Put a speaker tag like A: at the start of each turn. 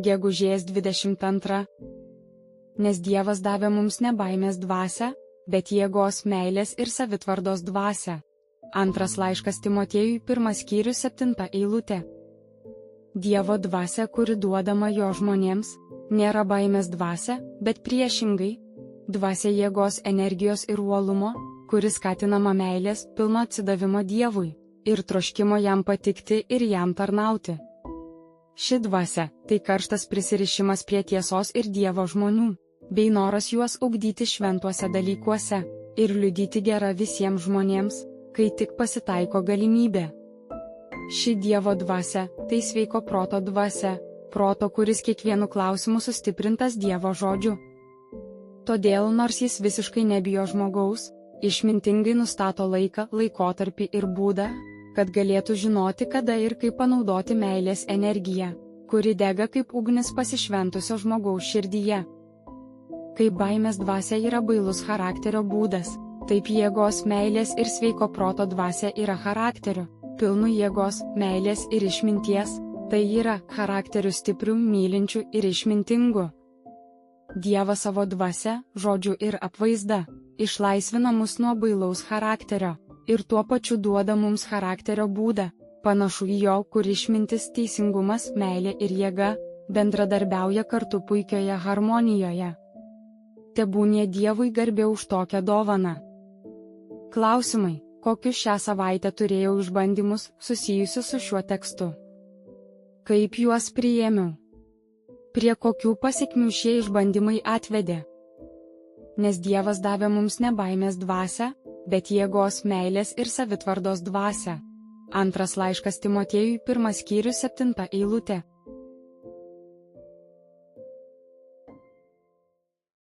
A: Gegužės 22. Nes Dievas davė mums ne baimės dvasią, bet jėgos, meilės ir savitvardos dvasią. Antras laiškas Timotiejui, 1 skyrius, 7 eilutė. Dievo dvasia, kuri duodama jo žmonėms, nėra baimės dvasia, bet priešingai. Dvasia jėgos, energijos ir uolumo, kuris skatinama meilės, pilno atsidavimo Dievui ir troškimo jam patikti ir jam tarnauti. Ši dvasia – tai karštas prisirišimas prie tiesos ir Dievo žmonių, bei noras juos ugdyti šventuose dalykuose ir liudyti gerą visiems žmonėms, kai tik pasitaiko galimybė. Ši Dievo dvasia – tai sveiko proto dvasia, proto, kuris kiekvienu klausimu sustiprintas Dievo žodžiu. Todėl, nors jis visiškai nebijo žmogaus, išmintingai nustato laiką, laikotarpį ir būdą, kad galėtų žinoti, kada ir kaip panaudoti meilės energiją, kuri dega kaip ugnis pasišventusio žmogaus širdyje. Kaip baimės dvasia yra bailus charakterio būdas, taip jėgos, meilės ir sveiko proto dvasia yra charakteriu, pilnu jėgos, meilės ir išminties, tai yra charakteriu stipriu, mylinčiu ir išmintingu. Dievas savo dvasia, žodžiu ir apvaizda išlaisvina mus nuo bailaus charakterio ir tuo pačiu duoda mums charakterio būdą, panašu į jo, kur išmintis, teisingumas, meilė ir jėga bendradarbiauja kartu puikioje harmonijoje. Tebūnie Dievui garbė už tokią dovaną. Klausimai: kokius šią savaitę turėjau išbandymus susijusius su šiuo tekstu? Kaip juos priėmiau? Prie kokių pasekmių šie išbandymai atvedė? Nes Dievas davė mums ne baimės dvasią, bet jėgos, meilės ir savitvardos dvasią. Antras laiškas Timotiejui, 1 skyrius, 7 eilutė.